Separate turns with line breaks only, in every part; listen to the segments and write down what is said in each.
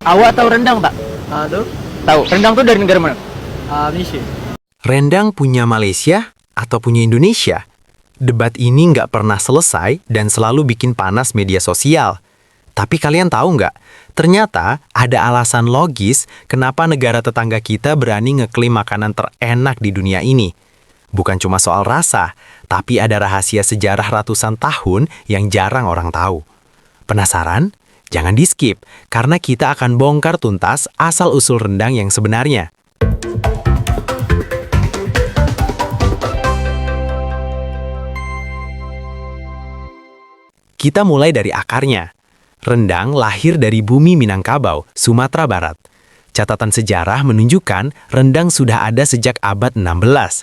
Awak tahu rendang tak?
Aduh,
Tahu. Rendang tuh dari negara mana?
Malaysia.
Rendang punya Malaysia atau punya Indonesia? Debat ini nggak pernah selesai dan selalu bikin panas media sosial. Tapi kalian tahu nggak? Ternyata ada alasan logis kenapa negara tetangga kita berani ngeklaim makanan terenak di dunia ini. Bukan cuma soal rasa, tapi ada rahasia sejarah ratusan tahun yang jarang orang tahu. Penasaran? Jangan di-skip, karena kita akan bongkar tuntas asal-usul rendang yang sebenarnya. Kita mulai dari akarnya. Rendang lahir dari bumi Minangkabau, Sumatera Barat. Catatan sejarah menunjukkan rendang sudah ada sejak abad 16.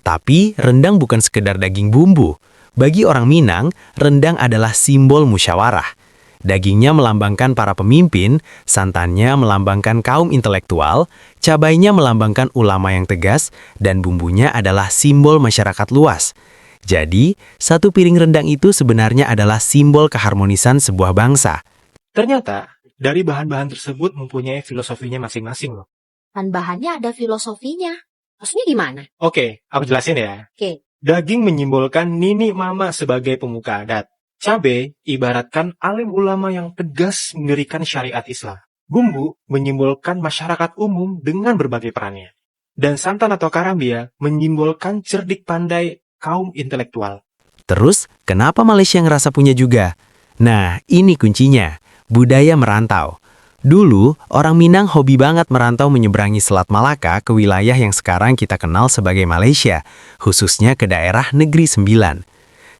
Tapi rendang bukan sekedar daging bumbu. Bagi orang Minang, rendang adalah simbol musyawarah. Dagingnya melambangkan para pemimpin, santannya melambangkan kaum intelektual, cabainya melambangkan ulama yang tegas, dan bumbunya adalah simbol masyarakat luas. Jadi, satu piring rendang itu sebenarnya adalah simbol keharmonisan sebuah bangsa.
Ternyata, dari bahan-bahan tersebut mempunyai filosofinya masing-masing loh.
Bahan-bahannya ada filosofinya. Maksudnya gimana?
Oke, aku jelasin ya.
Oke.
Daging menyimbolkan nini mama sebagai pemuka adat. Cabai ibaratkan alim ulama yang tegas mendirikan syariat Islam. Bumbu menyimbolkan masyarakat umum dengan berbagai perannya. Dan santan atau karambia menyimbolkan cerdik pandai kaum intelektual.
Terus, kenapa Malaysia ngerasa punya juga? Nah, ini kuncinya. Budaya merantau. Dulu, orang Minang hobi banget merantau menyeberangi Selat Malaka ke wilayah yang sekarang kita kenal sebagai Malaysia, khususnya ke daerah Negeri Sembilan.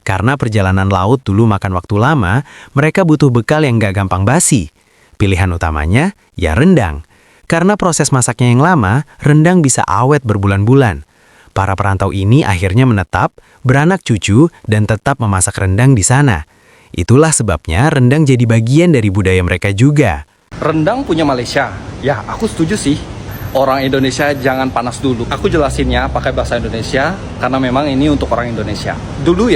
Karena perjalanan laut dulu makan waktu lama, mereka butuh bekal yang gak gampang basi. Pilihan utamanya, ya rendang. Karena proses masaknya yang lama, rendang bisa awet berbulan-bulan. Para perantau ini akhirnya menetap, beranak cucu, dan tetap memasak rendang di sana. Itulah sebabnya rendang jadi bagian dari budaya mereka juga.
Rendang punya Malaysia. Ya, aku setuju sih. Orang Indonesia jangan panas dulu. Aku jelasinnya pakai bahasa Indonesia karena memang ini untuk orang Indonesia. Dulu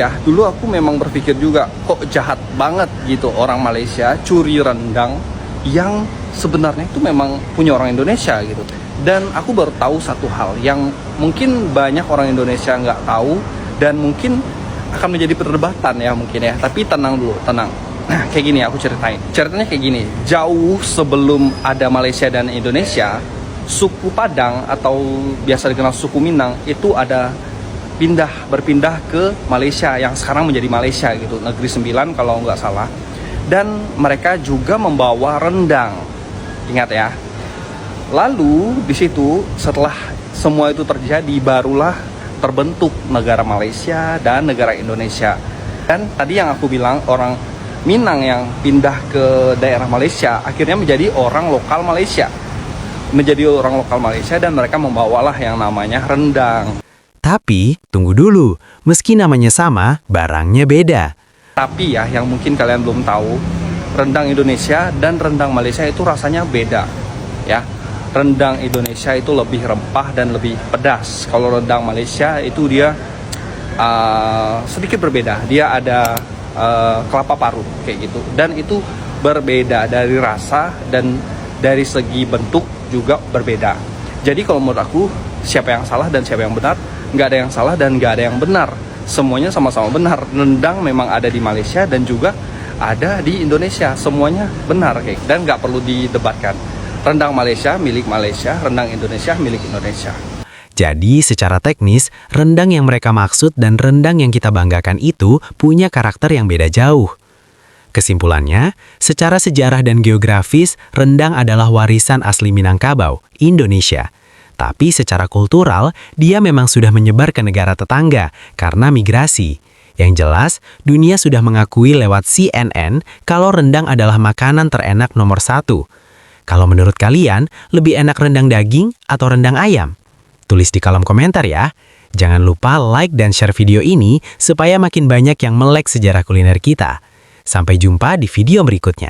aku memang berpikir juga kok jahat banget gitu orang Malaysia curi rendang yang sebenarnya itu memang punya orang Indonesia gitu. Dan aku baru tahu satu hal yang mungkin banyak orang Indonesia nggak tahu dan mungkin akan menjadi perdebatan ya mungkin ya. Tapi tenang dulu, tenang. Nah, kayak gini aku ceritain. Ceritanya kayak gini. Jauh sebelum ada Malaysia dan Indonesia, suku Padang atau biasa dikenal suku Minang itu ada berpindah ke Malaysia yang sekarang menjadi Malaysia gitu, Negeri Sembilan kalau nggak salah. Dan mereka juga membawa rendang. Ingat ya. Lalu di situ setelah semua itu terjadi barulah terbentuk negara Malaysia dan negara Indonesia. Dan tadi yang aku bilang orang Minang yang pindah ke daerah Malaysia akhirnya menjadi orang lokal Malaysia. Dan mereka membawalah yang namanya rendang.
Tapi, tunggu dulu. Meski namanya sama, barangnya beda.
Tapi ya, yang mungkin kalian belum tahu, rendang Indonesia dan rendang Malaysia itu rasanya beda. Ya, rendang Indonesia itu lebih rempah dan lebih pedas. Kalau rendang Malaysia itu dia sedikit berbeda. Dia ada kelapa parut kayak gitu. Dan itu berbeda dari rasa dan dari segi bentuk juga berbeda. Jadi kalau menurut aku, siapa yang salah dan siapa yang benar? Nggak ada yang salah dan nggak ada yang benar. Semuanya sama-sama benar. Rendang memang ada di Malaysia dan juga ada di Indonesia. Semuanya benar kayak dan nggak perlu didebatkan. Rendang Malaysia milik Malaysia, rendang Indonesia milik Indonesia.
Jadi, secara teknis, rendang yang mereka maksud dan rendang yang kita banggakan itu punya karakter yang beda jauh. Kesimpulannya, secara sejarah dan geografis, rendang adalah warisan asli Minangkabau, Indonesia. Tapi secara kultural, dia memang sudah menyebar ke negara tetangga karena migrasi. Yang jelas, dunia sudah mengakui lewat CNN kalau rendang adalah makanan terenak nomor 1. Kalau menurut kalian, lebih enak rendang daging atau rendang ayam? Tulis di kolom komentar ya. Jangan lupa like dan share video ini supaya makin banyak yang melek sejarah kuliner kita. Sampai jumpa di video berikutnya.